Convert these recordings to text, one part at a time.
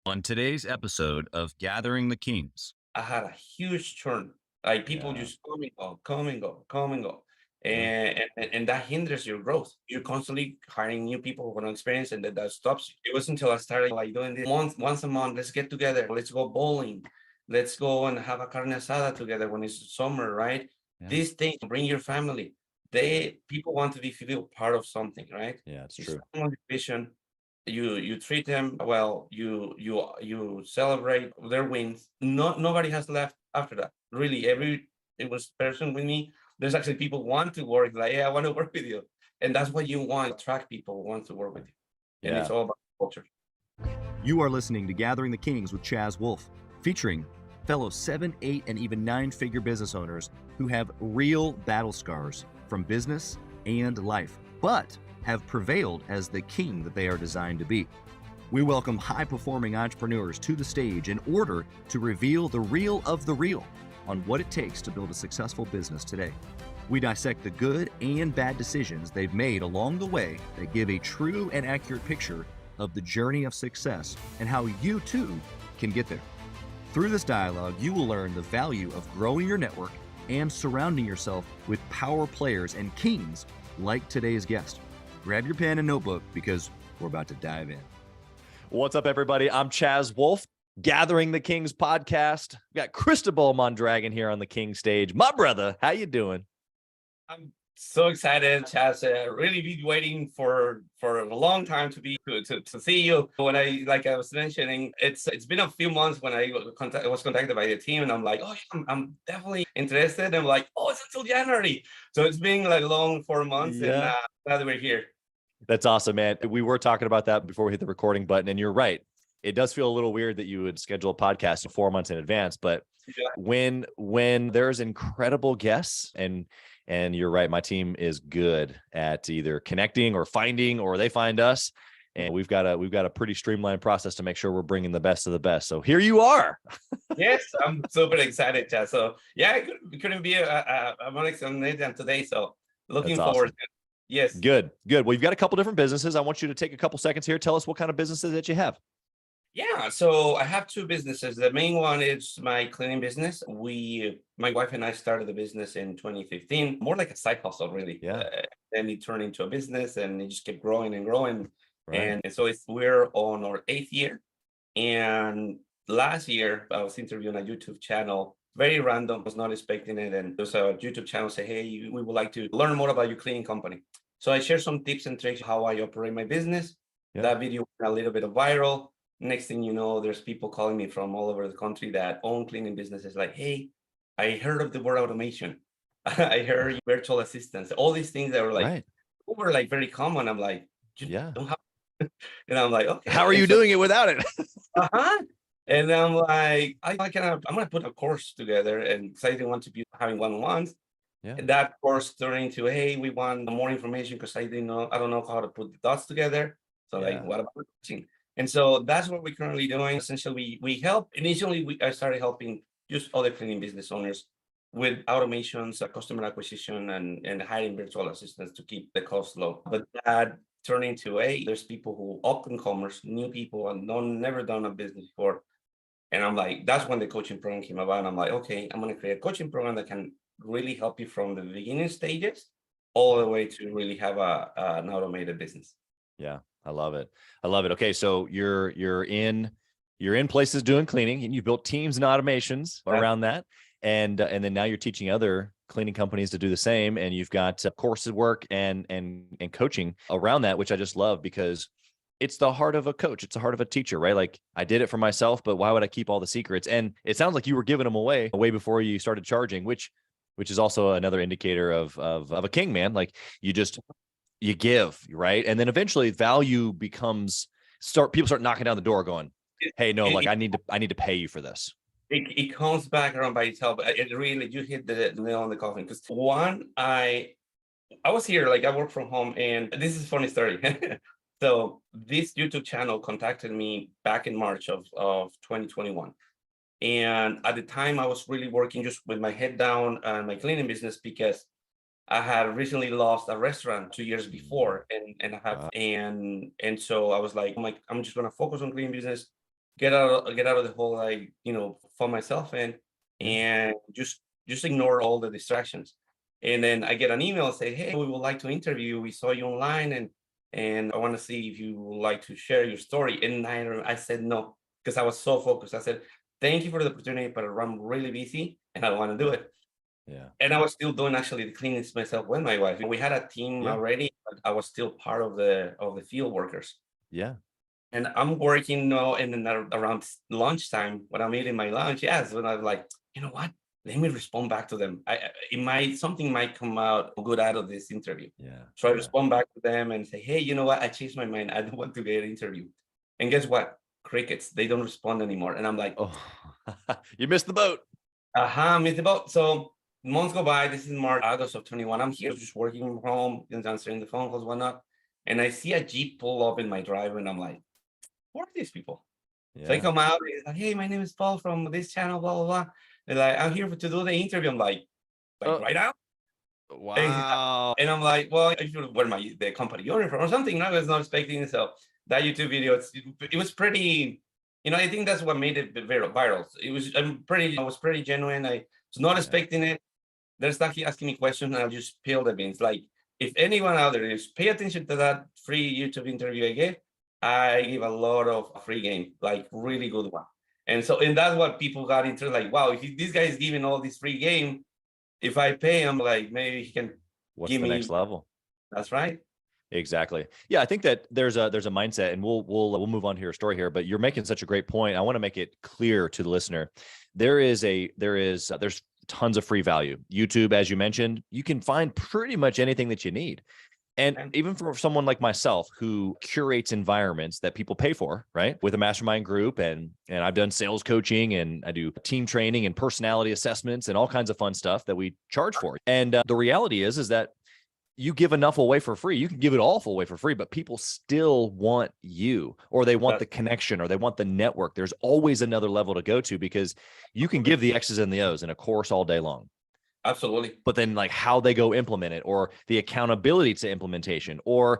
On today's episode of Gathering the Kings. I had a huge churn. Like people Yeah, just come and go, come and go, come and go. yeah, And that hinders your growth. You're constantly hiring new people with no experience, and that stops you. It wasn't until I started like doing this once a month. Let's get together. Let's go bowling. Let's go and have a carne asada together when it's summer, right? yeah, These things bring your family. People want to be feel part of something, right? yeah, it's It's true. someone's vision. You treat them well. You celebrate their wins. Nobody has left after that. Really, it was person with me. There's actually people want to work. Like, yeah, I want to work with you, and that's what you want. Attract people who want to work with you, and it's Yeah. all about culture. You are listening to Gathering the Kings with Chaz Wolfe, featuring fellow 7, 8, and even 9-figure business owners who have real battle scars from business and life, but have prevailed as the king that they are designed to be. We welcome high-performing entrepreneurs to the stage in order to reveal the real of the real on what it takes to build a successful business today. We dissect the good and bad decisions they've made along the way that give a true and accurate picture of the journey of success and how you too can get there. Through this dialogue, you will learn the value of growing your network and surrounding yourself with power players and kings like today's guest. Grab your pen and notebook because we're about to dive in. What's up, everybody? I'm Chaz Wolfe, Gathering the Kings podcast. We got Cristobal Mondragon here on the King stage. My brother, how you doing? I'm so excited, Chaz. Really been waiting for a long time to see you. When I was mentioning, it's been a few months when I was contacted by the team, and I'm like, oh, yeah, I'm definitely interested. I'm like, oh, it's until January, so it's been like long 4 months, and Yeah. glad we're here. That's awesome, man. We were talking about that before we hit the recording button, and you're right. It does feel a little weird that you would schedule a podcast 4 months in advance, but Yeah. when there's incredible guests and you're right, my team is good at either connecting or finding, or they find us. And we've got a pretty streamlined process to make sure we're bringing the best of the best. So here you are. Yes, I'm super excited, Chaz. So yeah, it couldn't be a more excited than today. So looking That's forward awesome. to it. Yes. Good. Well, you've got a couple different businesses. I want you to take a couple seconds here. Tell us what kind of businesses that you have. Yeah, so I have two businesses. The main one is my cleaning business. My wife and I started the business in 2015, more like a side hustle, really. Yeah. Then it turned into a business, and it just kept growing and growing. Right. And so we're on our 8th year. And last year, I was interviewing a YouTube channel, very random, was not expecting it. And there's a YouTube channel say, hey, we would like to learn more about your cleaning company. So I share some tips and tricks how I operate my business. Yeah. That video went a little bit viral. Next thing you know, there's people calling me from all over the country that own cleaning businesses like, hey, I heard of the word automation. I heard virtual assistants, all these things that Right. were like very common. I'm like, you Yeah. don't have, and I'm like, okay. How are And you so, doing it without it? uh-huh. And I'm like, I'm gonna put a course together, and because I didn't want to be having one-on-ones. Yeah. And that course turned into, hey, we want more information because I don't know how to put the dots together. So like, Yeah. what about coaching? And so that's what we're currently doing. Essentially, we help. Initially, I started helping just other cleaning business owners with automations, customer acquisition, and hiring virtual assistants to keep the cost low. But that turned into, hey, there's people who up and comers, new people, and never done a business before. And I'm like, that's when the coaching program came about. And I'm like, okay, I'm going to create a coaching program that can really help you from the beginning stages all the way to really have an automated business. Yeah. I love it. Okay. So you're in places doing cleaning, and you built teams and automations around that. And then now you're teaching other cleaning companies to do the same. And you've got courses work and coaching around that, which I just love because it's the heart of a coach. It's the heart of a teacher, right? Like I did it for myself, but why would I keep all the secrets? And it sounds like you were giving them away way before you started charging, which is also another indicator of a king, man. Like you give, right? And then eventually value people start knocking down the door going, hey, no, like I need to pay you for this. It comes back around by itself. It really, you hit the nail on the coffin. Because I was here, like I work from home, and this is a funny story. So this YouTube channel contacted me back in March of 2021. And at the time I was really working just with my head down on my cleaning business because I had recently lost a restaurant 2 years before, and I have Wow. and so I was like, I'm just gonna focus on cleaning business, get out of the hole I, found myself in, Yeah. and just ignore all the distractions. And then I get an email say, "Hey, we would like to interview you. We saw you online, and I want to see if you would like to share your story." And I said no, because I was so focused. I said, "Thank you for the opportunity, but I'm really busy and I don't want to do it." Yeah. And I was still doing actually the cleanings myself with my wife. We had a team Yeah. already, but I was still part of the field workers. Yeah. And I'm working now, and then around lunchtime when I'm eating my lunch, yes, when I'm like, you know what? Let me respond back to them. Something might come out good out of this interview. Yeah. So I Yeah. respond back to them and say, hey, you know what? I changed my mind. I don't want to get interviewed. And guess what? Crickets. They don't respond anymore. And I'm like, Oh, you missed the boat. Missed about. So months go by. This is March, August of 21. I'm here just working from home, and answering the phone calls, whatnot. And I see a Jeep pull up in my driveway, and I'm like, who are these people? So I Yeah. come out, and he's like, hey, my name is Paul from this channel, blah, blah, blah. And like, I'm here to do the interview. I'm like Oh, right now? wow. And I'm like, well, I should wear the company uniform or something. I was not expecting. So that YouTube video, it was pretty, I think that's what made it very viral. I was pretty genuine. I was not Yeah. expecting it. They're stuck asking me questions, and I'll just spill the beans. Like, if anyone out there is, pay attention to that free YouTube interview I gave. I give a lot of free game, like really good one. And that's what people got into. Like, wow, if this guy is giving all this free game, if I pay him, like maybe he can What's give the me. next level? That's right. Exactly. Yeah, I think that there's a mindset, and we'll move on to your story here. But you're making such a great point. I want to make it clear to the listener. There's tons of free value. YouTube, as you mentioned, you can find pretty much anything that you need. And even for someone like myself who curates environments that people pay for, right? With a mastermind group, and I've done sales coaching, and I do team training and personality assessments and all kinds of fun stuff that we charge for. And the reality is that you give enough away for free. You can give it all away for free, but people still want you, or they want the connection, or they want the network. There's always another level to go to, because you can give the X's and the O's in a course all day long. Absolutely. But then, like, how they go implement it, or the accountability to implementation, or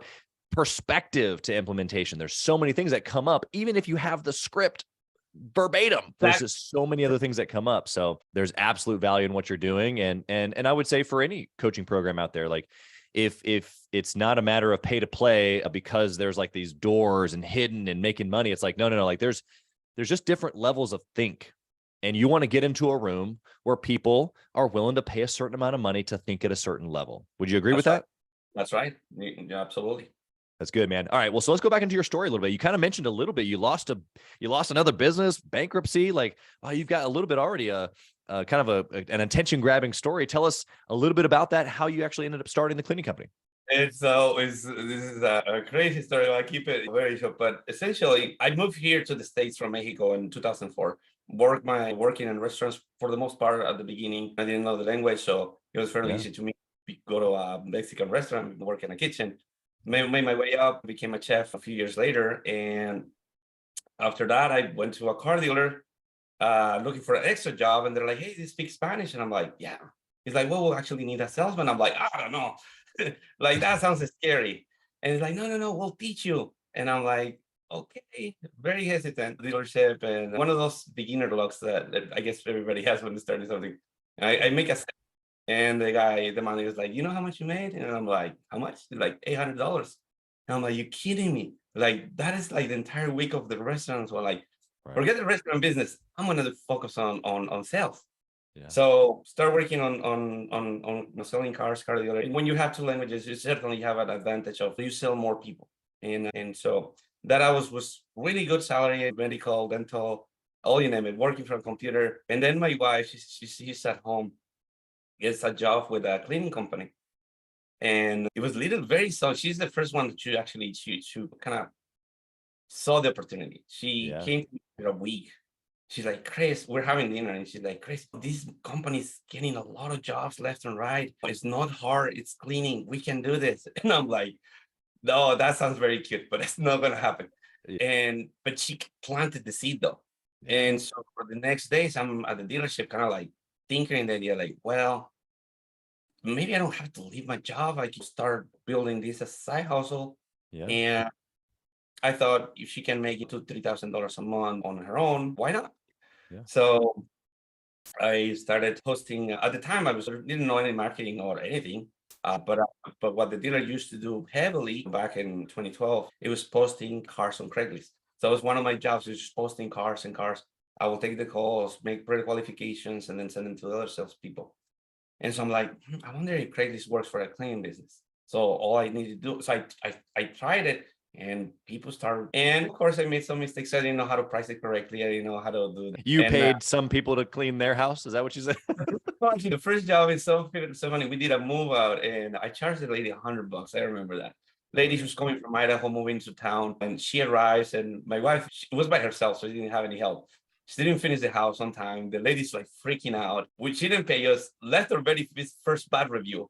perspective to implementation. There's so many things that come up, even if you have the script verbatim. There's just so many other things that come up. So there's absolute value in what you're doing. And I would say for any coaching program out there, like, if it's not a matter of pay to play because there's like these doors and hidden and making money, it's like, no. Like, there's just different levels of think. And you want to get into a room where people are willing to pay a certain amount of money to think at a certain level. Would you agree with that? That's right. Yeah, absolutely. That's good, man. All right. Well, so let's go back into your story a little bit. You kind of mentioned a little bit, you lost another business, bankruptcy. Like, wow, you've got a little bit already, kind of an attention grabbing story. Tell us a little bit about that, how you actually ended up starting the cleaning company. This is a crazy story. I keep it very short, but essentially, I moved here to the States from Mexico in 2004. Working in restaurants for the most part at the beginning. I didn't know the language, so it was fairly easy to me to go to a Mexican restaurant, work in a kitchen. Made my way up, became a chef a few years later, and after that, I went to a car dealer looking for an extra job, and they're like, "Hey, do you speak Spanish?" And I'm like, "Yeah." He's like, "Well, we'll actually need a salesman." I'm like, "I don't know." Like, that sounds scary. And he's like, no, we'll teach you. And I'm like, okay, very hesitant dealership, and one of those beginner looks that I guess everybody has when they're starting something. I make a sale, and the manager is like, you know how much you made? And I'm like, how much? He's like, $800. And I'm like, you kidding me? Like, that is like the entire week of the restaurant. So like, forget the restaurant business. I'm gonna focus on sales. Yeah. So start working on selling cars, car dealer. When you have two languages, you certainly have an advantage of you sell more people. And so that was really good salary, medical, dental, all you name it, working from a computer. And then my wife, she's at home, gets a job with a cleaning company. And it was little very so she's the first one to actually to kind of saw the opportunity. She came to me for a week. She's like, Chris, we're having dinner. And she's like, Chris, this company's getting a lot of jobs left and right. It's not hard. It's cleaning. We can do this. And I'm like, no, that sounds very cute, but it's not going to happen. But she planted the seed though. And so for the next days, I'm at the dealership, kind of like thinking the idea, like, well, maybe I don't have to leave my job. I can start building this as a side hustle. And I thought if she can make $2,000-3,000 a month on her own, why not? Yeah. So I started posting. At the time, didn't know any marketing or anything. But what the dealer used to do heavily back in 2012, it was posting cars on Craigslist. So it was one of my jobs, is just posting cars and cars. I will take the calls, make pre-qualifications, and then send them to the other salespeople. And so I'm like, I wonder if Craigslist works for a cleaning business. So all I need to do, so I tried it, and people started. And of course, I made some mistakes. I didn't know how to price it correctly. I didn't know how to do that. You And paid some people to clean their house. Is that what you said? the first job is so funny. We did a move out, and I charged the lady $100. I remember that. Lady, she was coming from Idaho, moving to town, and she arrives, and my wife, she was by herself, so she didn't have any help. She didn't finish the house on time. The lady's like freaking out, which she didn't pay us, left her very first bad review.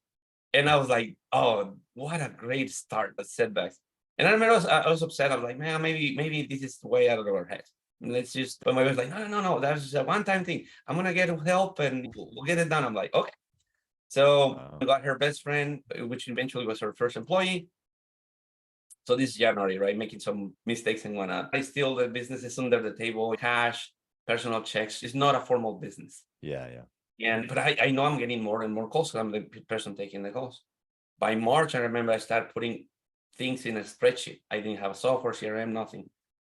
And I was like, oh, what a great start, the setbacks. And I remember I was upset. I was like, man, maybe this is way out of our head. Let's just, but my wife was like, no, that's just a one-time thing. I'm gonna get help and we'll get it done. I'm like, okay. So we got her best friend, which eventually was her first employee. So this is January, right? Making some mistakes and whatnot. I still, the business is under the table, cash, personal checks. It's not a formal business. Yeah. But I know I'm getting more and more calls because I'm the person taking the calls. By March, I remember I started putting things in a spreadsheet. I didn't have a software, CRM, nothing.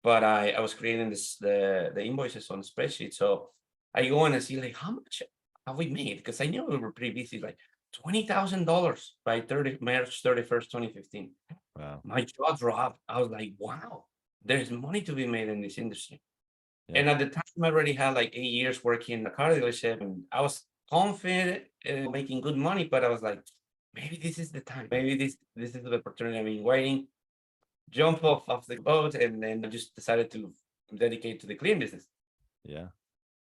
But I was creating the invoices on a spreadsheet. So I go in and see like, how much have we made? Because I knew we were pretty busy, like $20,000 by March 31st, 2015. Wow. My jaw dropped. I was like, wow, there's money to be made in this industry. Yeah. And at the time, I already had like 8 years working in a car dealership, and I was confident in making good money, but I was like, maybe this is the time. Maybe this is the opportunity I've been waiting. Jump off the boat, and then I just decided to dedicate to the clean business. Yeah.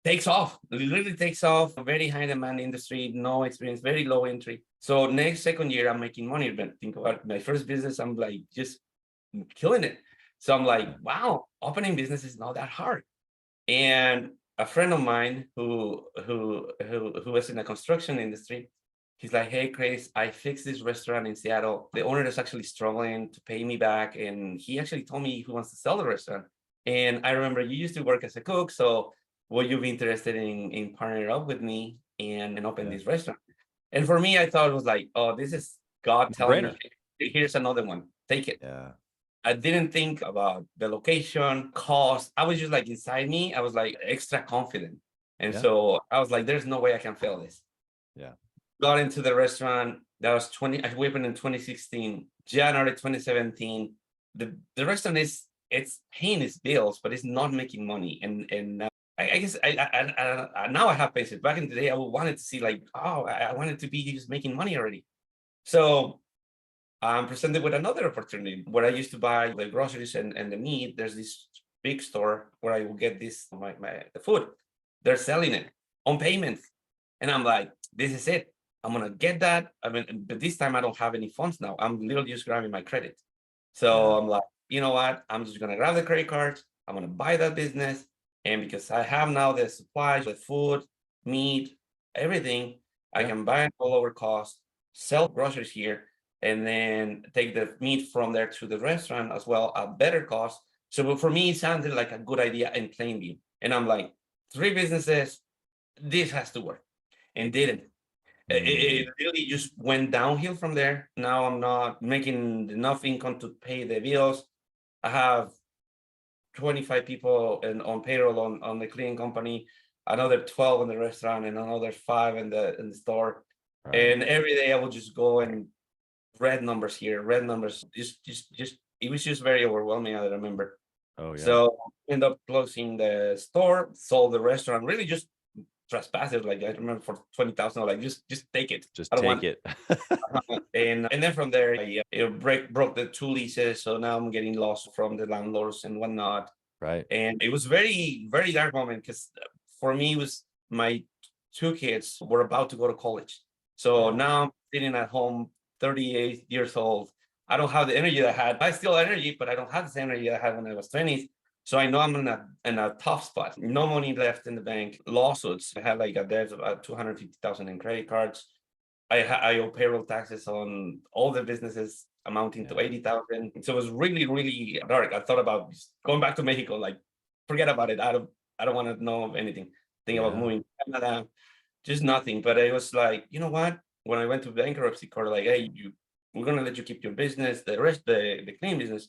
Takes off. It literally takes off. A very high demand industry, no experience, very low entry. So second year, I'm making money. But think about my first business, I'm like just killing it. So I'm like, wow, opening business is not that hard. And a friend of mine who was in the construction industry, he's like, hey, Chris, I fixed this restaurant in Seattle. The owner is actually struggling to pay me back. And he actually told me he wants to sell the restaurant. And I remember you used to work as a cook. So would you be interested in partnering up with me and open this restaurant? And for me, I thought it was like, oh, this is God telling me, here's another one. Take it. Yeah. I didn't think about the location, cost. I was just like inside me, I was like extra confident. And so I was like, there's no way I can fail this. Yeah. Got into the restaurant. That was I opened in 2016, January 2017. The restaurant it's paying its bills, but it's not making money. And I guess I now I have patience. Back in the day, I wanted to see like, oh, I wanted to be just making money already. So I'm presented with another opportunity where I used to buy the groceries and the meat. There's this big store where I will get this the food. They're selling it on payment, and I'm like, this is it. I'm gonna get that. I mean, but this time I don't have any funds now. I'm literally just grabbing my credit. So I'm like, you know what? I'm just gonna grab the credit cards. I'm gonna buy that business, and because I have now the supplies, the food, meat, everything, I can buy it all lower cost, sell groceries here, and then take the meat from there to the restaurant as well at better cost. So for me, it sounded like a good idea in plain view. And I'm like, 3 businesses, this has to work. And didn't. It really just went downhill from there. Now I'm not making enough income to pay the bills. I have 25 people on payroll on the cleaning company, another 12 in the restaurant, and another 5 in the store. Right. And every day I will just go and red numbers here, red numbers. Just it was just very overwhelming. I remember. Oh yeah. So end up closing the store, sold the restaurant. Really just trespassed it. Like I remember for $20,000. Like just take it. Just take it. And then from there, I broke the 2 leases. So now I'm getting lost from the landlords and whatnot. Right. And it was very, very dark moment because for me, it was my 2 kids were about to go to college. So now I'm sitting at home, 38 years old. I don't have the energy that I had. I still have energy, but I don't have the same energy I had when I was 20. So I know I'm in a tough spot. No money left in the bank. Lawsuits. I had like a debt of about $250,000 in credit cards. I owe payroll taxes on all the businesses. amounting to Yeah. 80,000. So it was really, really dark. I thought about going back to Mexico, like forget about it. I don't want to know of anything. Think about Yeah. moving to Canada, just nothing. But it was like, you know what? When I went to bankruptcy court, like, hey, we're gonna let you keep your business, the rest, the cleaning business.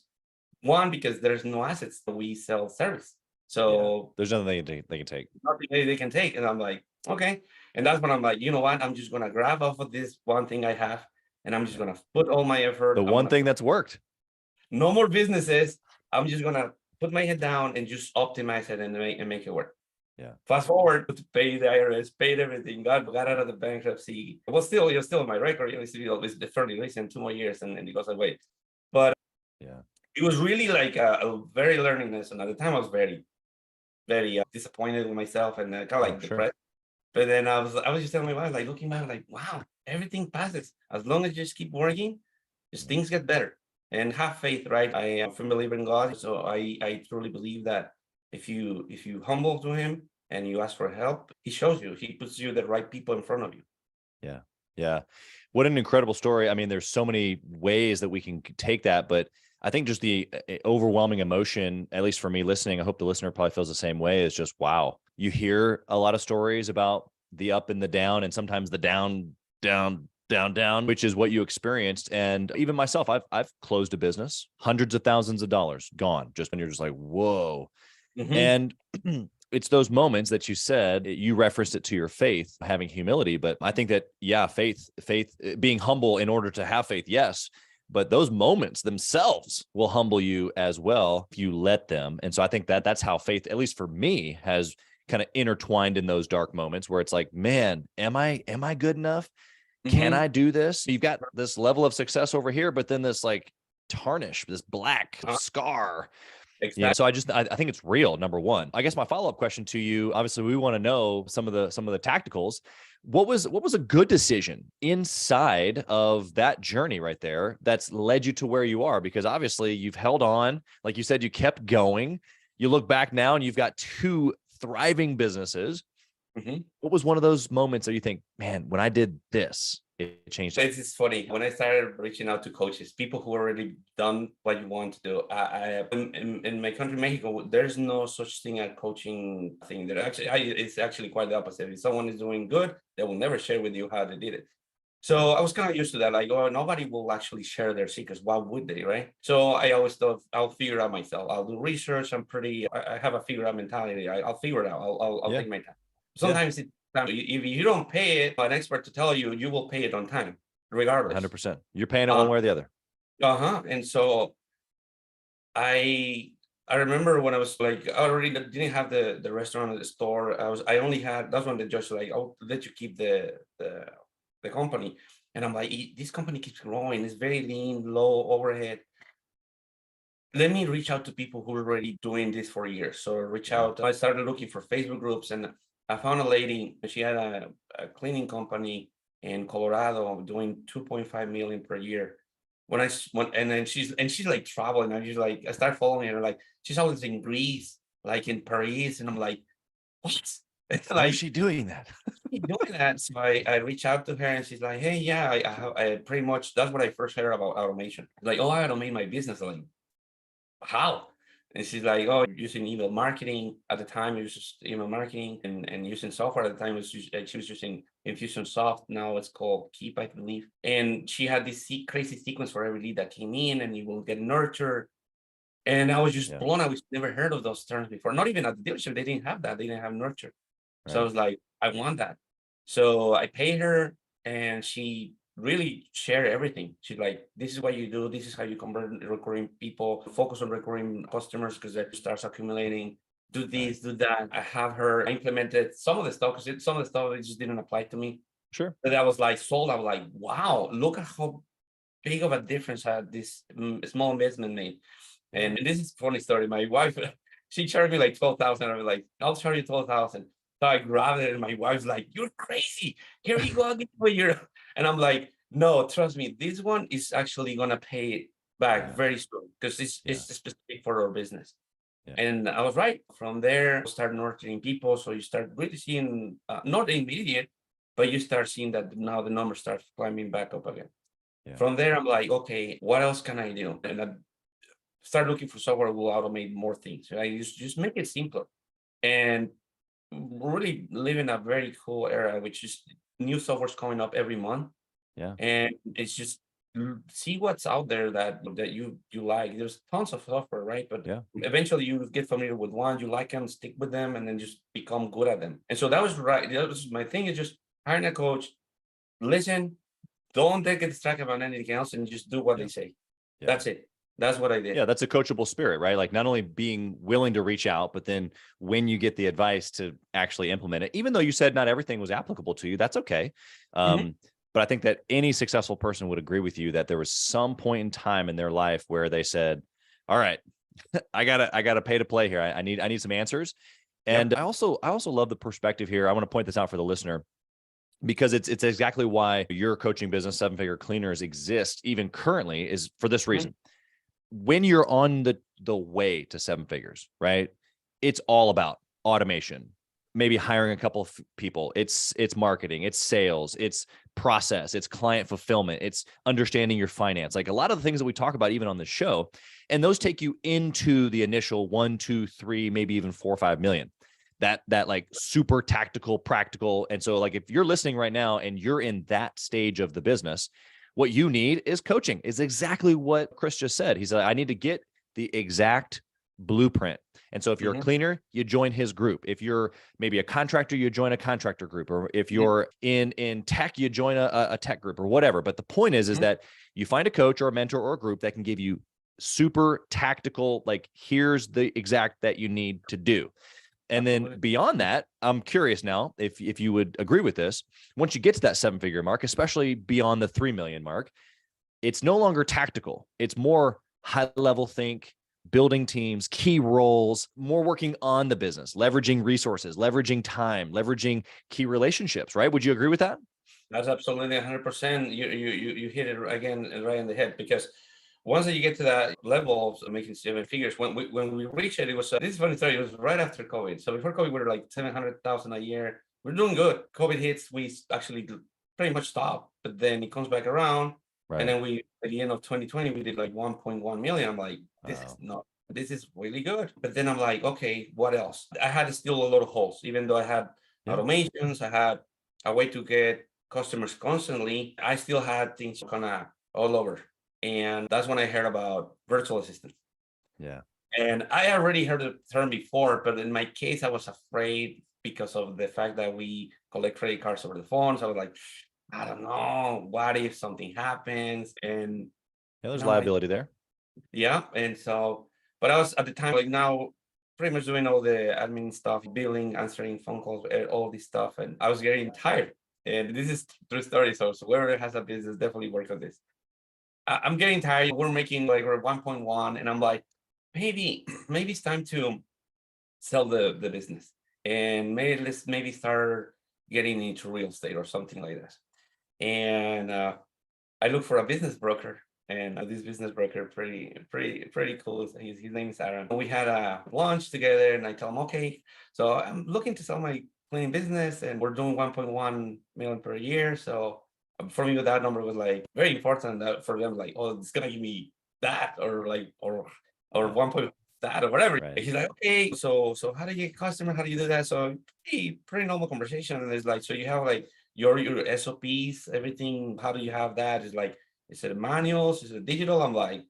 One, because there's no assets. We sell service. So There's nothing they can take. nothing they can take. And I'm like, okay. And that's when I'm like, you know what? I'm just gonna grab off of this one thing I have, and I'm just Yeah. gonna put all my effort. The one thing that's worked. No more businesses. I'm just gonna put my head down and just optimize it and make it work. Yeah. Fast forward to pay the IRS, paid everything, got out of the bankruptcy. Well, still, you're still in my record. It's the fairly recent, 2 more years, and it goes away. But Yeah. it was really like a very learning lesson. At the time, I was very, very disappointed with myself and kind of like Sure. depressed. But then I was just telling my wife, like looking back, like, wow, everything passes as long as you just keep working, just things get better. And have faith, right? I am a firm believer in God, so I truly believe that if you humble to Him and you ask for help, He shows you. He puts you the right people in front of you. Yeah. Yeah. What an incredible story. I mean, there's so many ways that we can take that, but I think just the overwhelming emotion, at least for me listening, I hope the listener probably feels the same way, is just, wow. You hear a lot of stories about the up and the down, and sometimes the down, which is what you experienced. And even myself, I've closed a business, hundreds of thousands of dollars gone, just when you're just like, whoa. Mhm. And it's those moments that you said, you referenced it to your faith, having humility. But I think that, yeah, faith, being humble in order to have faith. Yes. But those moments themselves will humble you as well if you let them. And so I think that that's how faith, at least for me, has kind of intertwined in those dark moments where it's like, man, am I good enough? Can Mhm. I do this? You've got this level of success over here, but then this like tarnish, this black scar. Exactly. So I think it's real, number one. I guess my follow-up question to you, obviously we want to know some of the tacticals. What was a good decision inside of that journey right there that's led you to where you are? Because obviously you've held on, like you said, you kept going. You look back now and you've got 2 thriving businesses. Mhm. What was one of those moments that you think, man, when I did this, it changed? This is funny. When I started reaching out to coaches, people who already done what you want to do, in my country, Mexico, there's no such thing as coaching thing. It's actually quite the opposite. If someone is doing good, they will never share with you how they did it. So I was kind of used to that. Like, oh, nobody will actually share their secrets. Why would they, right? So I always thought I'll figure it out myself. I'll do research. I have a figure out mentality. I'll figure it out. I'll Yeah. take my time. Sometimes if you don't pay an expert to tell you, you will pay it on time, regardless. 100%. You're paying it one way or the other. And so I remember when I was like, I already didn't have the restaurant or the store. I only had, that's when the judge was like, I'll let you keep the company. And I'm like, this company keeps growing. It's very lean, low overhead. Let me reach out to people who are already doing this for years. So reach out. I started looking for Facebook groups, and I found a lady. She had a cleaning company in Colorado doing 2.5 million per year. And then she's like traveling. I start following her. Like she's always in Greece, like in Paris, and I'm like, what? It's How is like, she doing that? doing that. So I reach out to her, and she's like, hey, yeah, I pretty much, that's what I first heard about automation. Like, oh, I automate my business. I'm like, how? And she's like, oh, using email marketing. At the time, it was just email marketing and using software. At the time, she was using Infusionsoft. Now it's called Keep, I believe. And she had this crazy sequence for every lead that came in, and you will get nurtured. And I was just blown. I was never heard of those terms before. Not even at the dealership, they didn't have that. They didn't have nurture. So I was like, I want that. So I paid her, and she really shared everything. She's like, this is what you do. This is how you convert recurring people. Focus on recurring customers because that starts accumulating. Do this, do that. I have her implemented some of the stuff because some of the stuff it just didn't apply to me. Sure. But I was like sold. I was like, wow, look at how big of a difference had this small investment made. And this is a funny story. My wife, she charged me like 12,000. I was like, I'll charge you 12,000. So I grabbed it, and my wife's like, "You're crazy! Here you go, I'll give you a year." And I'm like, "No, trust me, this one is actually gonna pay it back very soon because it's specific for our business." Yeah. And I was right. From there, start nurturing people. So you start really seeing, not immediate, but you start seeing that now the numbers start climbing back up again. Yeah. From there, I'm like, okay, what else can I do? And I start looking for software that will automate more things. Right? Just make it simpler. And we're really living a very cool era, which is new software's coming up every month. Yeah. And it's just see what's out there that you like. There's tons of software, right? But Yeah. eventually you get familiar with one, you like them, stick with them, and then just become good at them. And so that was right. That was my thing, is just hiring a coach, listen, don't get distracted about anything else, and just do what Yeah. they say. Yeah. That's it. That's what I did. Yeah, that's a coachable spirit, right? Like not only being willing to reach out, but then when you get the advice to actually implement it, even though you said not everything was applicable to you, that's okay. Mhm. But I think that any successful person would agree with you that there was some point in time in their life where they said, all right, I gotta pay to play here. I need some answers. And Yep. I also love the perspective here. I want to point this out for the listener, because it's exactly why your coaching business, Seven Figure Cleaners, exists even currently, is for this Mhm. reason. When you're on the way to seven figures, right? It's all about automation, maybe hiring a couple of people. It's marketing, it's sales, it's process, it's client fulfillment, it's understanding your finance. Like a lot of the things that we talk about even on the show, and those take you into the initial 1, 2, 3, maybe even 4 or 5 million. That like super tactical, practical. And so like if you're listening right now and you're in that stage of the business, what you need is coaching. Is exactly what Chris just said. He said, I need to get the exact blueprint. And so if you're a Mhm. cleaner, you join his group. If you're maybe a contractor, you join a contractor group. Or if Yeah. you're in tech, you join a tech group or whatever. But the point is Mhm. that you find a coach or a mentor or a group that can give you super tactical, like here's the exact that you need to do. And then Absolutely. beyond that, I'm curious now if you would agree with this. Once you get to that 7-figure mark, especially beyond the 3 million mark, it's no longer tactical. It's more high level think, building teams, key roles, more working on the business, leveraging resources, leveraging time, leveraging key relationships, right? Would you agree with that? That's absolutely 100%. You hit it again right in the head, because once you get to that level of making seven figures, when we reached it, it was this is funny story. It was right after COVID. So before COVID, we were like 700,000 a year. We're doing good. COVID hits, we actually pretty much stopped. But then it comes back around, and Right. then we at the end of 2020, we did like 1.1 million. I'm like, this is Wow. not. This is really good. But then I'm like, okay, what else? I had still a lot of holes, even though I had Yeah. automations. I had a way to get customers constantly. I still had things kind of all over. And that's when I heard about virtual assistants. Yeah. And I already heard the term before, but in my case, I was afraid because of the fact that we collect credit cards over the phone. So I was like, I don't know, what if something happens? And Yeah, there's I'm like, liability there. yeah. And so, but I was at the time, like now, pretty much doing all the admin stuff, billing, answering phone calls, all this stuff. And I was getting tired. And this is true story. So whoever has a business, definitely work on this. I'm getting tired. We're making like we're 1.1, and I'm like, maybe it's time to sell the business, and maybe start getting into real estate or something like that. And I look for a business broker, and this business broker pretty cool. His name is Aaron. We had a lunch together, and I tell him, okay, so I'm looking to sell my cleaning business, and we're doing 1.1 million per year. So for me, that number was like very important. That for them, like, oh, it's gonna give me that, or like, or Yeah. 1 point that or whatever. Right. And he's like, okay, so how do you get customer? How do you do that? So hey, pretty normal conversation. And it's like, so you have like your SOPs, everything. How do you have that? It's like, is it manuals? Is it digital? I'm like,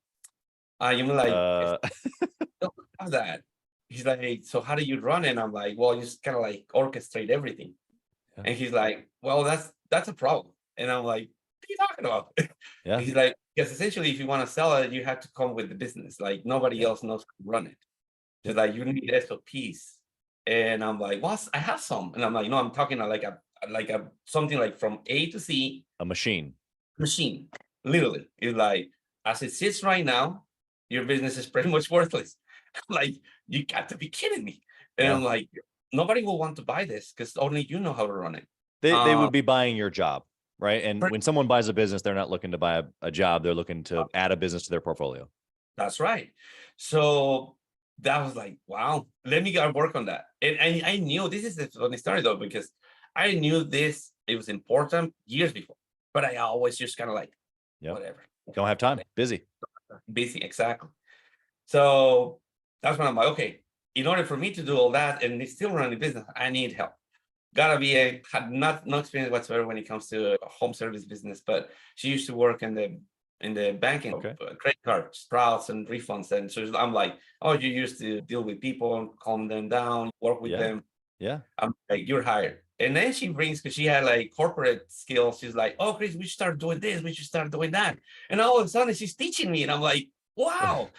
you mean like if Uh, you don't have that? He's like, so how do you run it? And I'm like, well, you just kind of like orchestrate everything. yeah. And he's like, well, that's a problem. And I'm like, what are you talking about? Yeah. He's like, because essentially, if you want to sell it, you have to come with the business. Like nobody Yeah. else knows how to run it. Just like you need SOPs. And I'm like, well, I have some. And I'm like, no, I'm talking like a something like from A to Z A machine. machine. Literally. It's like, as it sits right now, your business is pretty much worthless. Like, you got to be kidding me. And Yeah. I'm like, nobody will want to buy this because only you know how to run it. They would be buying your job, right? And Per- when someone buys a business, they're not looking to buy a job. They're looking to add a business to their portfolio. That's right. So that was like, wow, let me go work on that. And I knew this is the funny story though, because I knew this, it was important years before, but I always just kind of like Yep. whatever. Don't have time. Busy. Busy, exactly. So that's when I'm like, okay, in order for me to do all that and still run the business, I need help. Gotta be had no experience whatsoever when it comes to a home service business, but she used to work in the banking, Okay. credit card sprouts and refunds. And so I'm like, oh, you used to deal with people and calm them down, work with Yeah. them. Yeah. I'm like, you're hired. And then she brings, because she had like corporate skills. She's like, oh, Chris, we should start doing this. We should start doing that. And all of a sudden she's teaching me. And I'm like, wow.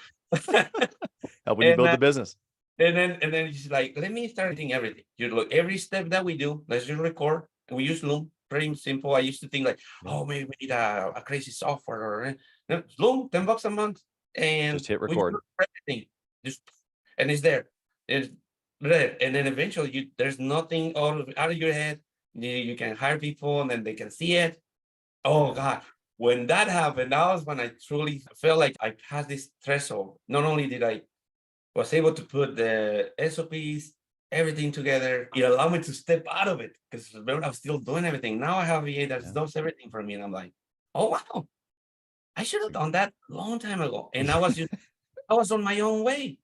Helping you And build the business. and then she's like, let me start doing everything. You look, every step that we do, let's just record. And we use Loom, pretty simple. I used to think like, oh, maybe we need a crazy software or no, Loom, $10 a month. And Just hit we record. do everything. Just and it's there. It's there. And then eventually there's nothing out of your head. You can hire people and then they can see it. Oh God. When that happened, that was when I truly felt like I passed this threshold. Not only did I was able to put the SOPs, everything together. It allowed me to step out of it because remember I was still doing everything. Now I have a VA that does everything for me, and I'm like, oh wow, I should have done that a long time ago. And I was on my own way.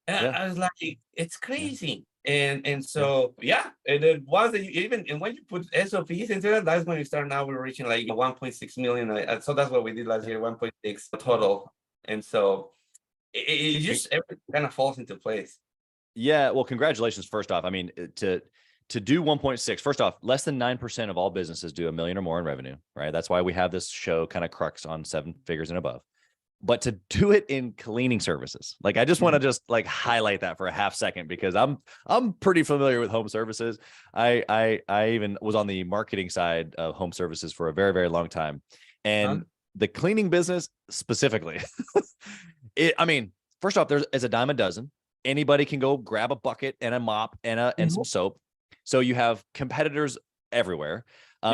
And I was like, it's crazy. And so and then once that and when you put SOPs into it, that's when you start. Now we're reaching like 1.6 million. So that's what we did last year, 1.6 total. And so it just everything kind of falls into place. Yeah. Well, congratulations. First off, I mean, to do 1.6, first off, less than 9% of all businesses do $1 million or more in revenue, right? That's why we have this show kind of crux on 7 figures and above. But to do it in cleaning services, like I just want to just like highlight that for a half second, because I'm pretty familiar with home services. I even was on the marketing side of home services for a very, very long time. And the cleaning business specifically, I mean, first off, there's a dime a dozen. Anybody can go grab a bucket and a mop and some soap. So you have competitors everywhere.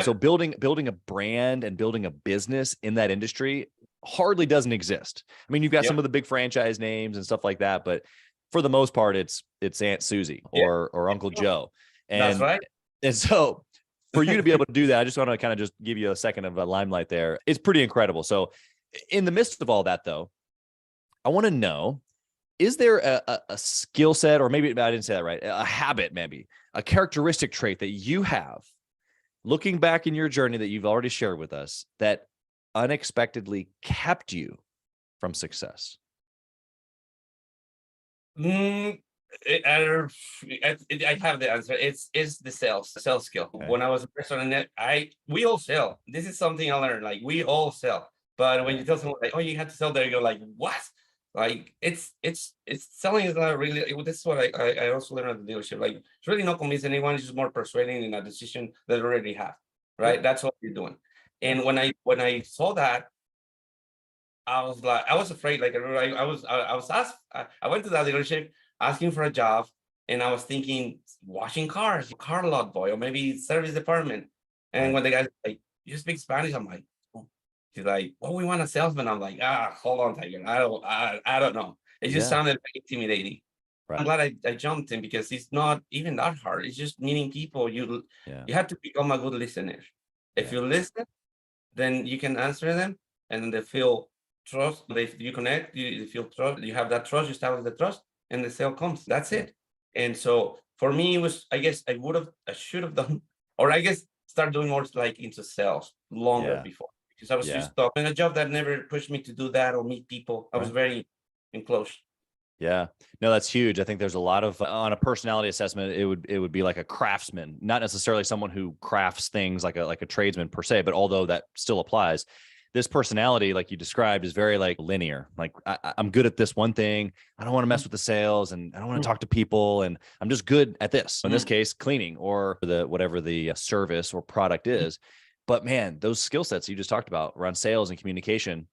So building a brand and building a business in that industry hardly doesn't exist. I mean, you've got some of the big franchise names and stuff like that, but for the most part, it's Aunt Susie or Uncle Joe. And that's right. And so for you to be able to do that, I just want to kind of just give you a second of a limelight there. It's pretty incredible. So in the midst of all that, though, I want to know, is there a skill set, or maybe I didn't say that right, a habit, maybe a characteristic trait that you have looking back in your journey that you've already shared with us that unexpectedly kept you from success? I have the answer. It's the sales skill. Okay. When I was a person, we all sell. This is something I learned. Like we all sell, but when you tell someone like, "Oh, you have to sell," there you go, like, "What?" Like it's selling is not really. This is what I also learned at the dealership. Like it's really not convincing anyone. It's just more persuading in a decision that they already have. Right. Yeah. That's what you're doing. And when I saw that, I was like, I was afraid. Like I was asked. I went to that dealership asking for a job, and I was thinking washing cars, car lot boy, or maybe service department. And when the guy's like, "You speak Spanish?" I'm like, oh. He's like, "Well, we want a salesman." I'm like, hold on, Tiger. I don't know. It just sounded intimidating. Right. I'm glad I jumped in because it's not even that hard. It's just meeting people. You have to become a good listener. If you listen, then you can answer them, and then they feel trust. You connect, you feel trust, you have that trust, you establish the trust, and the sale comes. That's it. And so for me, it was, I guess I should have done, or I guess start doing more like into sales longer before, because I was just stuck in a job that never pushed me to do that or meet people. I was very enclosed. Yeah, no, that's huge. I think there's a lot of, on a personality assessment, it would be like a craftsman, not necessarily someone who crafts things like a tradesman per se, but although that still applies, this personality, like you described, is very like linear. Like I'm good at this one thing. I don't want to mess with the sales, and I don't want to talk to people, and I'm just good at this. In this case, cleaning or whatever the service or product is. But man, those skill sets you just talked about around sales and communication.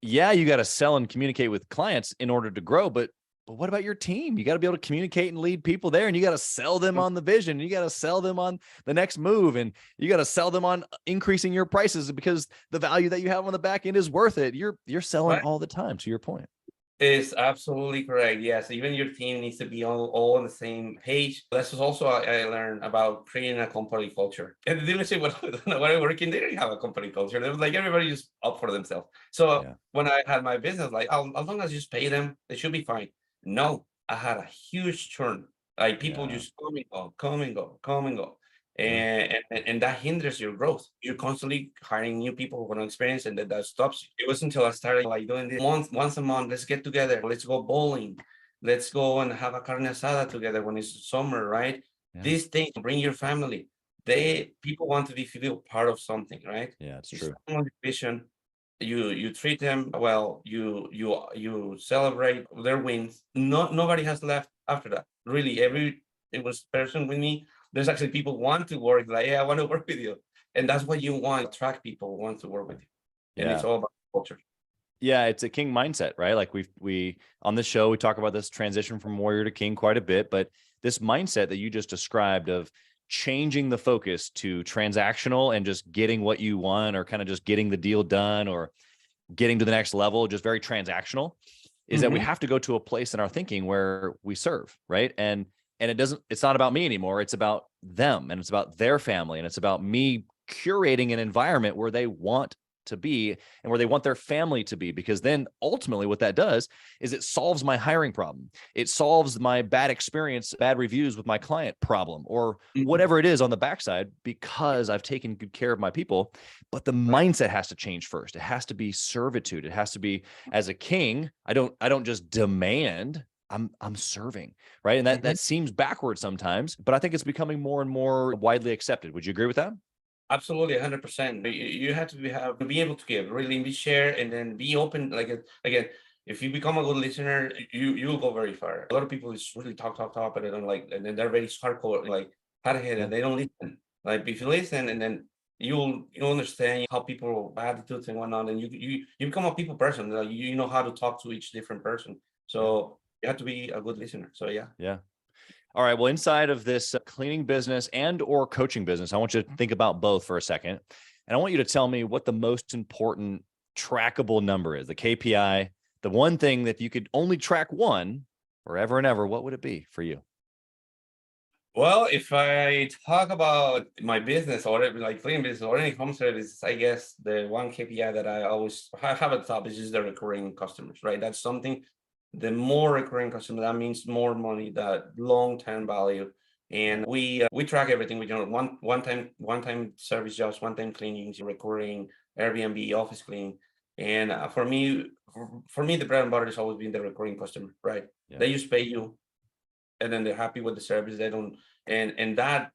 Yeah, you got to sell and communicate with clients in order to grow, but what about your team? You got to be able to communicate and lead people there, and you got to sell them on the vision. You got to sell them on the next move, and you got to sell them on increasing your prices because the value that you have on the back end is worth it. You're selling all the time, to your point. Is absolutely correct. Yes, even your team needs to be all on the same page. This is also I learned about creating a company culture. And the dealership when I work in, they didn't have a company culture. It was like everybody just up for themselves. So Yeah. when I had my business, like as long as you just pay them, they should be fine. No, I had a huge churn. Like people Yeah. just come and go, come and go, come and go. Yeah. And that hinders your growth. You're constantly hiring new people who want to experience, and that stops you. It wasn't until I started like doing this once a month. Let's get together. Let's go bowling. Let's go and have a carne asada together when it's summer, right? Yeah. These things bring your family. People want to be feel part of something, right? Yeah. It's You true. start on the vision. You treat them well. You celebrate their wins. Nobody has left after that. Really, it was person with me. There's actually people want to work, like, yeah, I want to work with you. And that's what you want, attract people who want to work with you. And it's Yeah. all about culture. Yeah, it's a king mindset, right? Like we on this show, we talk about this transition from warrior to king quite a bit, but this mindset that you just described of changing the focus to transactional and just getting what you want, or kind of just getting the deal done, or getting to the next level, just very transactional, is that we have to go to a place in our thinking where we serve, right? And it's not about me anymore. It's about them, and it's about their family, and it's about me curating an environment where they want to be and where they want their family to be. Because then ultimately what that does is it solves my hiring problem. It solves my bad experience, bad reviews with my client problem, or whatever it is on the backside, because I've taken good care of my people. But the mindset has to change first. It has to be servitude. It has to be, as a king, I don't just demand, I'm serving, right? And that seems backwards sometimes, but I think it's becoming more and more widely accepted. Would you agree with that? Absolutely, 100%. You have to be able to give, really be share, and then be open. Like again, if you become a good listener, you'll go very far. A lot of people just really talk, but they don't like, and then they're very hardcore, like hard headed. They don't listen. Like if you listen, and then you'll understand how people attitudes and whatnot, and you become a people person. Like you know how to talk to each different person. So you have to be a good listener. So yeah. Yeah. All right. Well, inside of this cleaning business and or coaching business, I want you to think about both for a second. And I want you to tell me what the most important trackable number is, the KPI, the one thing that if you could only track one forever and ever, what would it be for you? Well, if I talk about my business or like cleaning business or any home service, I guess the one KPI that I always have at the top is just the recurring customers, right? That's something, the more recurring customer, that means more money, that long-term value. And we track everything. We do one time service jobs, one-time cleanings, recurring Airbnb, office cleaning. And for me, the bread and butter has always been the recurring customer, right? Yeah. They just pay you, and then they're happy with the service. They don't, and that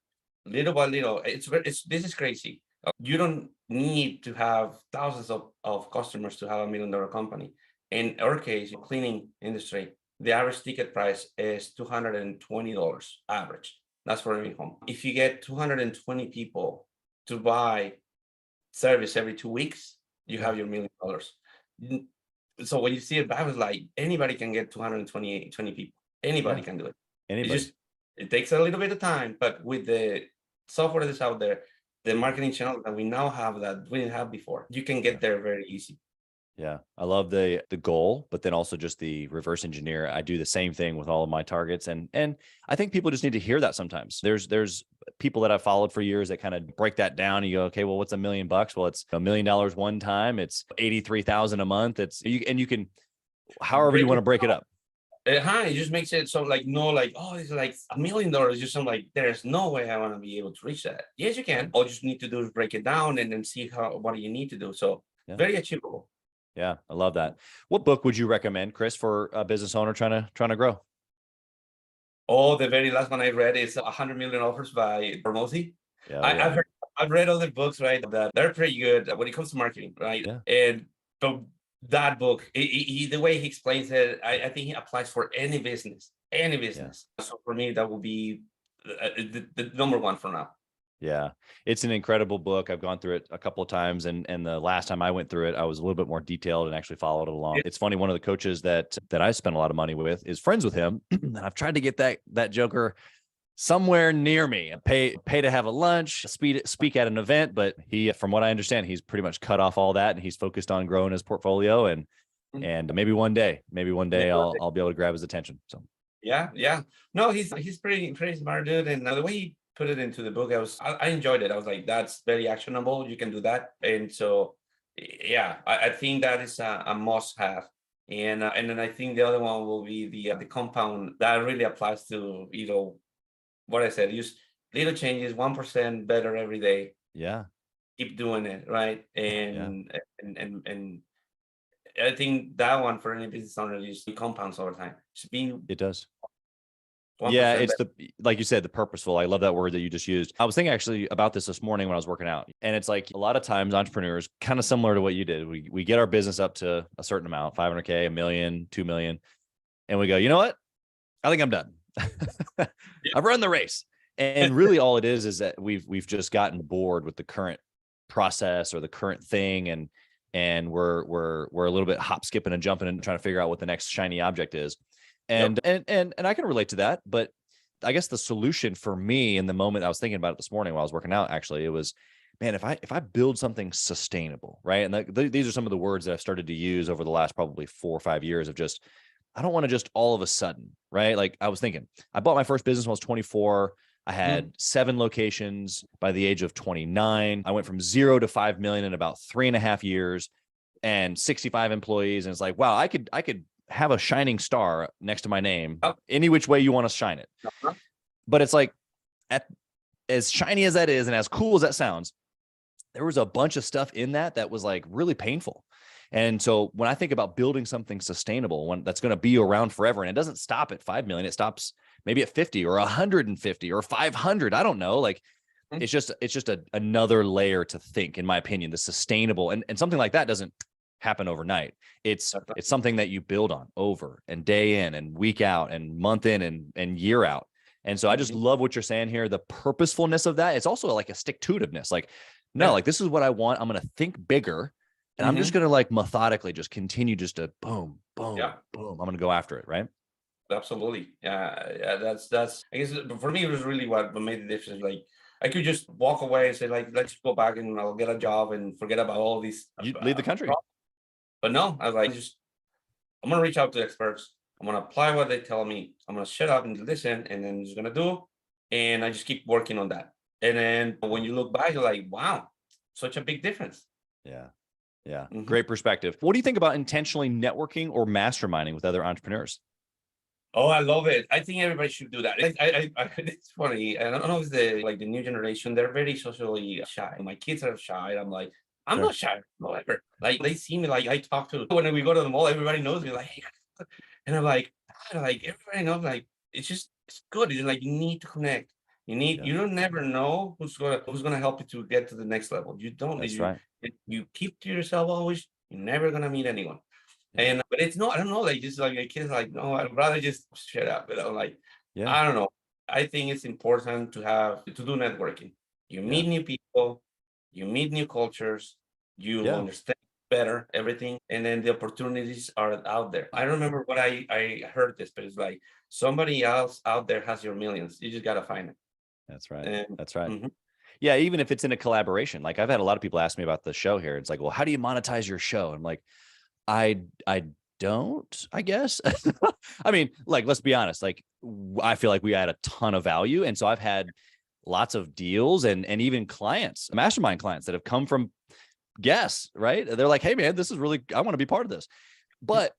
little by little, this is crazy. You don't need to have thousands of customers to have $1 million company. In our case, cleaning industry, the average ticket price is $220 average. That's for every home. If you get 220 people to buy service every 2 weeks, you have your $1 million. So when you see it, I was like, anybody can get 220 people. Anybody can do it. Anybody. It takes a little bit of time, but with the software that's out there, the marketing channel that we now have that we didn't have before, you can get there very easy. Yeah. I love the goal, but then also just the reverse engineer. I do the same thing with all of my targets. And I think people just need to hear that sometimes. There's people that I've followed for years that kind of break that down and you go, okay, well, what's $1 million? Well, it's $1 million one time. It's 83,000 a month. You can, however you want to break it up. It just makes it so like, no, like, oh, it's like $1 million. Just I'm like, there's no way I want to be able to reach that. Yes, you can. All you just need to do is break it down and then see what you need to do. So very achievable. Yeah, I love that. What book would you recommend, Chris, for a business owner trying to grow? Oh, the very last one I read is 100 Million Offers by Hormozi. Yeah, I've read other books, right, that they're pretty good when it comes to marketing, right? Yeah. And but that book, the way he explains it, I think he applies for any business. So for me, that will be the number one for now. Yeah, it's an incredible book. I've gone through it a couple of times, and the last time I went through it, I was a little bit more detailed and actually followed it along. It's funny, one of the coaches that I spent a lot of money with is friends with him, and I've tried to get that joker somewhere near me, pay to have a lunch, speak at an event, but he, from what I understand, he's pretty much cut off all that, and he's focused on growing his portfolio. And Mhm. And maybe one day Maybe one day. I'll be able to grab his attention. So Yeah. No, he's pretty smart dude, and the way he put it into the book, I enjoyed it. I was like, that's very actionable. You can do that, and so yeah, I think that is a must have. And then I think the other one will be the compound that really applies to what I said. Use little changes, 1% better every day. yeah, Keep doing it, right? yeah, And I think that one for any business owner is compounds over time. Just being it does. Yeah, 1% it's better. like you said, the purposeful. I love that word that you just used. I was thinking actually about this morning when I was working out. And it's like a lot of times entrepreneurs, kind of similar to what you did. We get our business up to a certain amount, 500K, a million, 2 million. And we go, you know what? I think I'm done. I've run the race. And really all it is that we've just gotten bored with the current process or the current thing. And we're a little bit hop, skipping and jumping and trying to figure out what the next shiny object is. Yep. And I can relate to that, but I guess the solution for me in the moment I was thinking about it this morning while I was working out, actually, it was, man, if I build something sustainable, right? And these are some of the words that I've started to use over the last probably 4 or 5 years of just, I don't want to just all of a sudden, right? Like I was thinking, I bought my first business when I was 24. I had 7 locations by the age of 29. I went from 0 to 5 million in about 3.5 years and 65 employees. And it's like, wow, I could have a shining star next to my name any which way you want to shine it. But it's like, as shiny as that is and as cool as that sounds, there was a bunch of stuff in that was like really painful. And so when I think about building something sustainable, one that's going to be around forever, and it doesn't stop at 5 million, it stops maybe at 50 or 150 or 500. I don't know. Like it's just another layer to think, in my opinion, the sustainable and something like that doesn't happen overnight. It's something that you build on over and day in and week out and month in and year out. And so I just love what you're saying here. The purposefulness of that. It's also like a stick-to-itiveness. Like, no, like this is what I want. I'm going to think bigger and I'm just going to like methodically just continue just to boom, boom, boom. I'm going to go after it. Right. Absolutely. Yeah. That's, I guess for me, it was really what made the difference. Like I could just walk away and say like, let's go back and I'll get a job and forget about all these. You leave the country. But no, I was like, I'm going to reach out to experts. I'm going to apply what they tell me. I'm going to shut up and listen, and then I'm just going to do. And I just keep working on that. And then when you look back, you're like, wow, such a big difference. Yeah. Yeah. Great perspective. What do you think about intentionally networking or masterminding with other entrepreneurs? Oh, I love it. I think everybody should do that. It's funny. I don't know if the new generation, they're very socially shy. My kids are shy. I'm like, I'm not shy, whatever. Like they see me, like I talk to when we go to the mall, everybody knows me, like, hey, and I'm like, like everybody knows, like it's good. It's like you need to connect. You don't never know who's gonna help you to get to the next level. You don't. That's right. You keep to yourself always. You're never gonna meet anyone. And but it's not. I don't know. Like just like a kid's like, no, I'd rather just shut up. But I'm like, I don't know. I think it's important to do networking. You meet new people. You meet new cultures, you understand better everything, and then the opportunities are out there. I remember what I heard this, but it's like somebody else out there has your millions. You just gotta find it. That's right. That's right. Yeah, even if it's in a collaboration. Like I've had a lot of people ask me about the show here. It's like, well, how do you monetize your show? I'm like, I don't, I guess. I mean, like, let's be honest. Like, I feel like we add a ton of value, and so I've had lots of deals and even clients, mastermind clients that have come from guests, right? They're like, hey man, this is really, I want to be part of this. But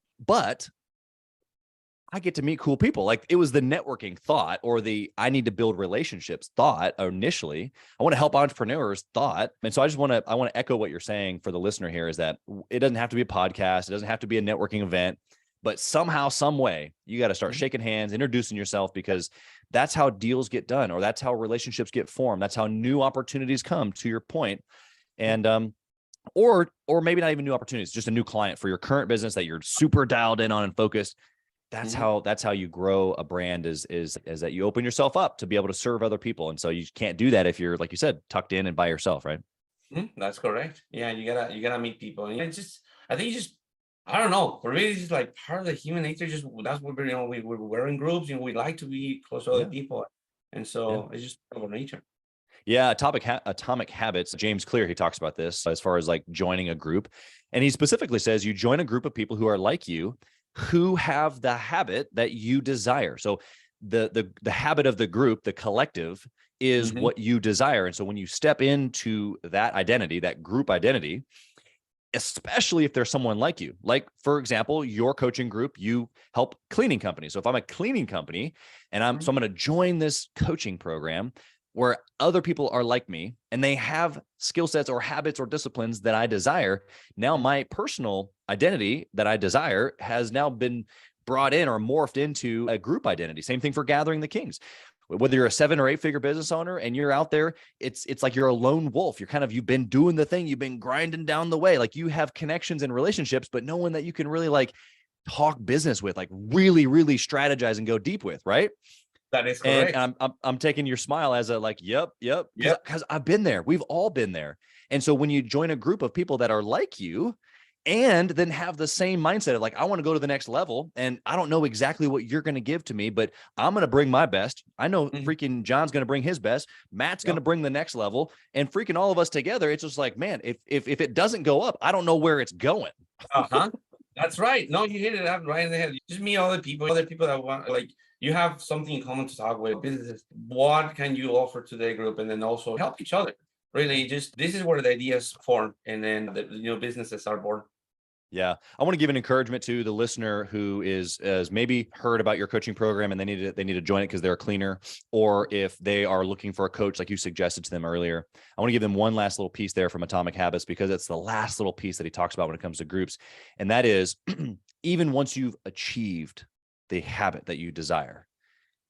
I get to meet cool people. Like it was the networking thought or I need to build relationships thought initially. I want to help entrepreneurs thought. And so I want to echo what you're saying for the listener here is that it doesn't have to be a podcast. It doesn't have to be a networking event. But somehow, some way, you got to start shaking hands, introducing yourself, because that's how deals get done, or that's how relationships get formed. That's how new opportunities come, to your point. And or maybe not even new opportunities, just a new client for your current business that you're super dialed in on and focused. That's how you grow a brand is that you open yourself up to be able to serve other people. And so you can't do that if you're, like you said, tucked in and by yourself, right? That's correct. Yeah, you gotta meet people. And I think I don't know. For me, it's just like part of the human nature. Just that's what we're in groups, and we like to be close to other people, and so it's just part of our nature. Yeah, Atomic Habits. James Clear, he talks about this as far as like joining a group, And he specifically says you join a group of people who are like you, who have the habit that you desire. So the habit of the group, the collective, is what you desire. And so when you step into that identity, that group identity, especially if there's someone like you, like, for example, your coaching group, you help cleaning companies. So if I'm a cleaning company and I'm going to join this coaching program where other people are like me and they have skill sets or habits or disciplines that I desire, now my personal identity that I desire has now been brought in or morphed into a group identity. Same thing for Gathering the Kings. Whether you're a 7 or 8 figure business owner and you're out there, it's like you're a lone wolf. You've been doing the thing, you've been grinding down the way. Like, you have connections and relationships, but no one that you can really like talk business with, like really, really strategize and go deep with, right? That is correct. And I'm taking your smile as a like, yep. Because I've been there. We've all been there. And so when you join a group of people that are like you, and then have the same mindset of like, I want to go to the next level, and I don't know exactly what you're going to give to me, but I'm going to bring my best. I know freaking John's going to bring his best. Matt's going to bring the next level, and freaking all of us together. It's just like, man, if it doesn't go up, I don't know where it's going. That's right. No, you hit it up right in the head. Just meet other people that want, like, you have something in common to talk with businesses. What can you offer to the group? And then also help each other. Really, just this is where the ideas form, and then the businesses are born. Yeah. I want to give an encouragement to the listener who is maybe heard about your coaching program and they need to join it because they're a cleaner, or if they are looking for a coach like you suggested to them earlier. I want to give them one last little piece there from Atomic Habits, because it's the last little piece that he talks about when it comes to groups. And that is, even once you've achieved the habit that you desire,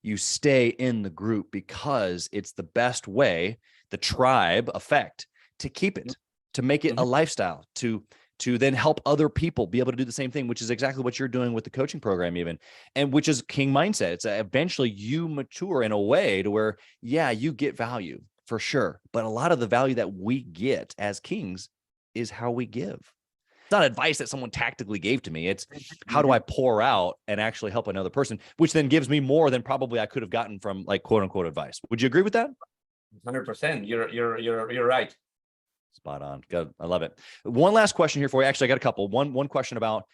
you stay in the group because it's the best way, the tribe effect, to keep it, to make it a lifestyle, to then help other people be able to do the same thing, which is exactly what you're doing with the coaching program even, and which is king mindset. It's eventually you mature in a way to where, yeah, you get value for sure. But a lot of the value that we get as kings is how we give. It's not advice that someone tactically gave to me. It's how do I pour out and actually help another person, which then gives me more than probably I could have gotten from like quote unquote advice. Would you agree with that? 100%. You're right. Spot on. Good. I love it. One last question here for you. Actually, I got a couple. One question about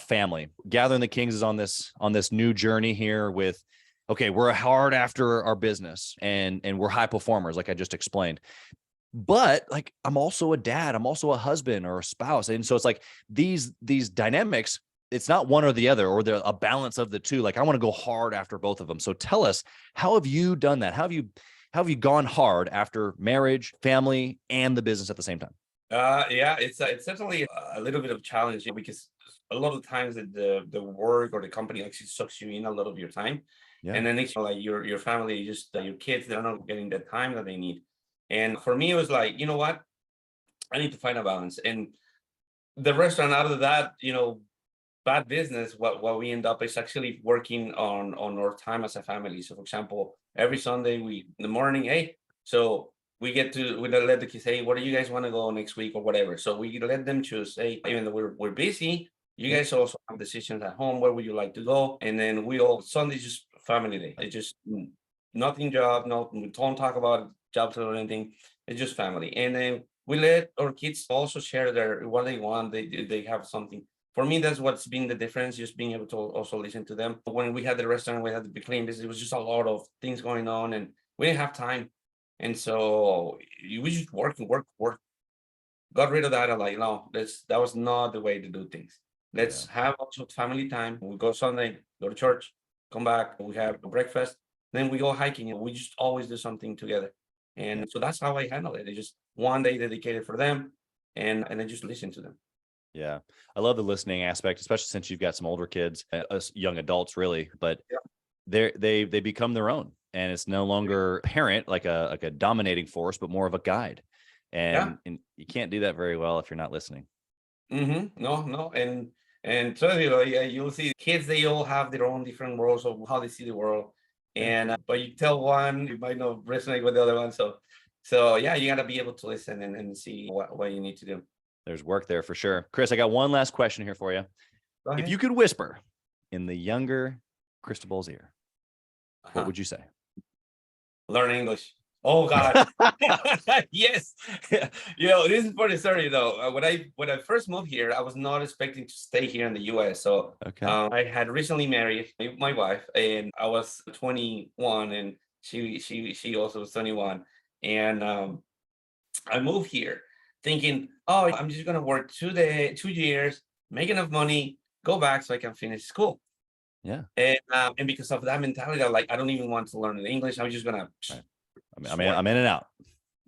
family. Gathering the Kings is on this new journey here with, okay, we're hard after our business and we're high performers, like I just explained. But like, I'm also a dad, I'm also a husband or a spouse. And so it's like these dynamics, it's not one or the other, or they're a balance of the two. Like, I want to go hard after both of them. So tell us, how have you done that? How have you gone hard after marriage, family, and the business at the same time? Yeah, it's certainly a little bit of a challenge, because a lot of times the work or the company actually sucks you in a lot of your time. Yeah. And then next, like your family, just your kids, they're not getting the time that they need. And for me, it was like, you know what? I need to find a balance. And the restaurant, out of that, bad business, what we end up is actually working on our time as a family. So for example, every Sunday in the morning, hey, so we let the kids say, what do you guys want to go next week or whatever. So we let them choose. Hey, even though we're busy, you guys also have decisions at home. Where would you like to go? And then Sunday's just family day. It's just nothing job. We don't talk about jobs or anything. It's just family. And then we let our kids also share what they want. They have something. For me, that's what's been the difference, just being able to also listen to them. When we had the restaurant, we had the big clean business, it was just a lot of things going on and we didn't have time. And so we just work. Got rid of that. I'm like, no, that was not the way to do things. Let's have also family time. We go Sunday, go to church, come back, we have breakfast, then we go hiking, and we just always do something together. And so that's how I handle it. It's just one day dedicated for them, and then just listen to them. Yeah. I love the listening aspect, especially since you've got some older kids, us young adults really, but they become their own, and it's no longer parent, like a dominating force, but more of a guide. And you can't do that very well if you're not listening. No. And so, you'll see kids, they all have their own different worlds of how they see the world. And, but you tell one, you might not resonate with the other one. So yeah, you gotta be able to listen and see what you need to do. There's work there for sure. Chris, I got one last question here for you. If you could whisper in the younger Cristobal's ear, what would you say? Learn English. Oh God. Yes. This is funny story though. When I first moved here, I was not expecting to stay here in the US. So Okay. I had recently married my wife, and I was 21, and she also was 21. And I moved here thinking, oh, I'm just gonna work 2 years, make enough money, go back so I can finish school. Yeah. And because of that mentality, I'm like, I don't even want to learn English. I'm just gonna Right. just I'm work. in and out.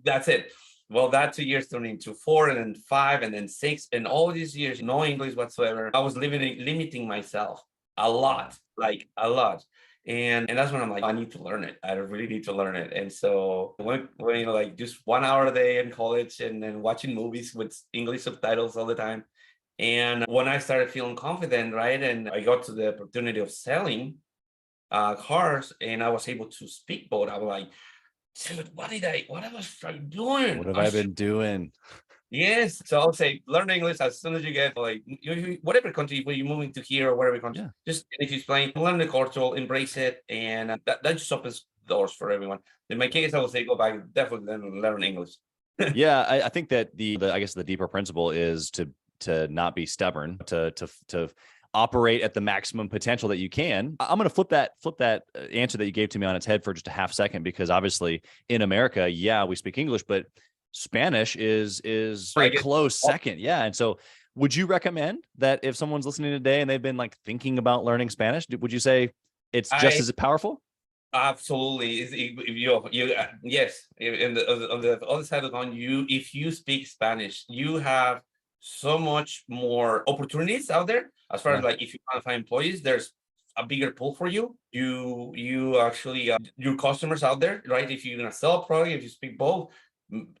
That's it. Well, that 2 years turned into 4, and then 5, and then 6, and all these years, no English whatsoever. I was limiting myself a lot, like a lot. And that's when I'm like, I need to learn it. I really need to learn it. And so when like just 1 hour a day in college, and then watching movies with English subtitles all the time. And when I started feeling confident, right, and I got to the opportunity of selling cars, and I was able to speak both, I was like, dude, what was I doing? What have I been doing? Yes. So I'll say learn English as soon as you get, like, whatever country where you're moving to here, or whatever country, Yeah. just if you explain, learn the culture, embrace it. And that just opens doors for everyone. In my case, I would say go back, definitely then learn English. Yeah, I think that I guess the deeper principle is to not be stubborn, to operate at the maximum potential that you can. I'm going to flip that answer that you gave to me on its head for just a half second, because obviously in America, yeah, we speak English, but Spanish is very close second. Yeah. And so would you recommend that if someone's listening today and they've been like thinking about learning Spanish, would you say it's just as powerful? Absolutely. Yes. On the other side of the coin, if you speak Spanish, you have so much more opportunities out there. As far as like, if you want to find employees, there's a bigger pool for you. You actually your customers out there, right? If you're gonna sell a product, if you speak both,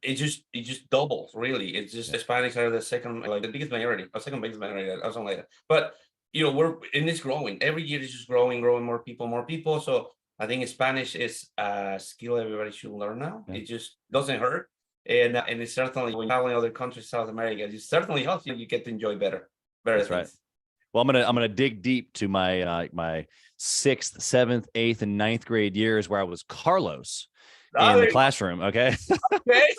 it just doubles. Really, it's just Hispanics are the second, like the biggest minority, or second biggest minority, or something like that. But it's growing every year. It's just growing, more people. So I think Spanish is a skill everybody should learn now. Yeah. It just doesn't hurt. And it certainly, when you travel in other countries, South America, it certainly helps you. You get to enjoy better That's things. right. Well, I'm gonna dig deep to my my 6th, 7th, 8th, and 9th grade years, where I was Carlos in the classroom. Okay. Okay.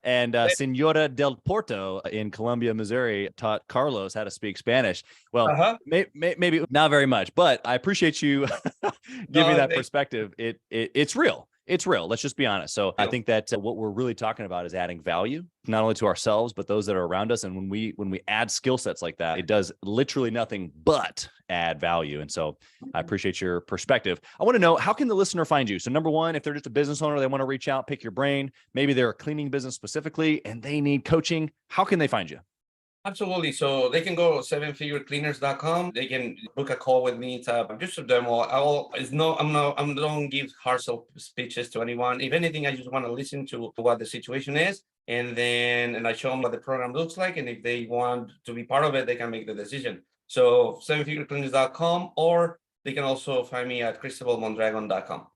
And Senora del Porto in Columbia, Missouri, taught Carlos how to speak Spanish. Well, maybe not very much, but I appreciate you giving me that perspective. It's real. It's real. Let's just be honest. So I think that what we're really talking about is adding value, not only to ourselves, but those that are around us. And when we add skill sets like that, it does literally nothing but add value. And so I appreciate your perspective. I want to know, how can the listener find you? So number one, if they're just a business owner, they want to reach out, pick your brain. Maybe they're a cleaning business specifically, and they need coaching. How can they find you? Absolutely. So they can go to 7figurecleaners.com. They can book a call with me to just a demo. I don't give hard sell speeches to anyone. If anything, I just want to listen to what the situation is. And I show them what the program looks like. And if they want to be part of it, they can make the decision. So 7figurecleaners.com, or they can also find me at cristobalmondragon.com.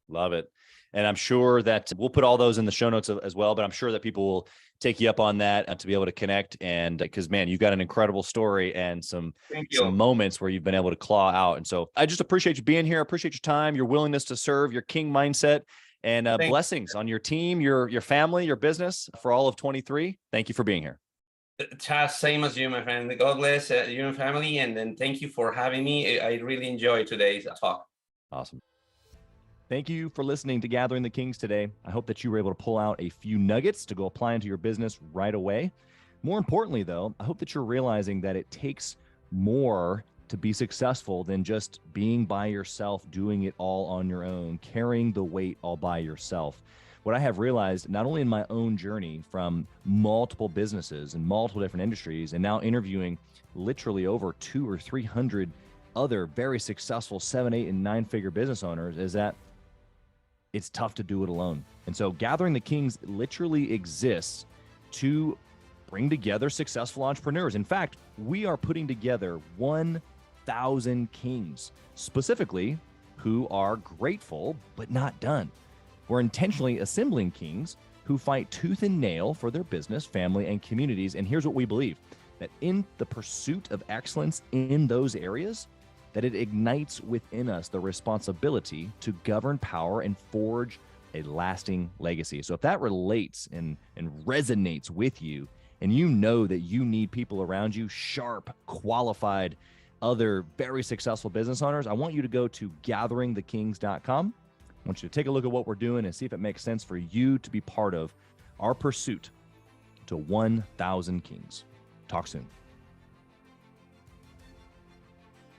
Love it. And I'm sure that we'll put all those in the show notes as well, but I'm sure that people will take you up on that to be able to connect. And because, man, you've got an incredible story and some moments where you've been able to claw out. And so I just appreciate you being here. I appreciate your time, your willingness to serve, your king mindset, and blessings on your team, your family, your business for all of 23. Thank you for being here. Chaz, same as you, my friend. God bless you and family. And then thank you for having me. I really enjoyed today's talk. Awesome. Thank you for listening to Gathering the Kings today. I hope that you were able to pull out a few nuggets to go apply into your business right away. More importantly, though, I hope that you're realizing that it takes more to be successful than just being by yourself, doing it all on your own, carrying the weight all by yourself. What I have realized, not only in my own journey from multiple businesses and multiple different industries, and now interviewing literally over 200 or 300 other very successful 7, 8, and 9-figure business owners, is that it's tough to do it alone. And so Gathering the Kings literally exists to bring together successful entrepreneurs. In fact, we are putting together 1,000 kings, specifically who are grateful but not done. We're intentionally assembling kings who fight tooth and nail for their business, family, and communities. And here's what we believe: that in the pursuit of excellence in those areas, that it ignites within us the responsibility to govern power and forge a lasting legacy. So if that relates and resonates with you, and you know that you need people around you, sharp, qualified, other very successful business owners, I want you to go to gatheringthekings.com. I want you to take a look at what we're doing and see if it makes sense for you to be part of our pursuit to 1,000 kings. Talk soon.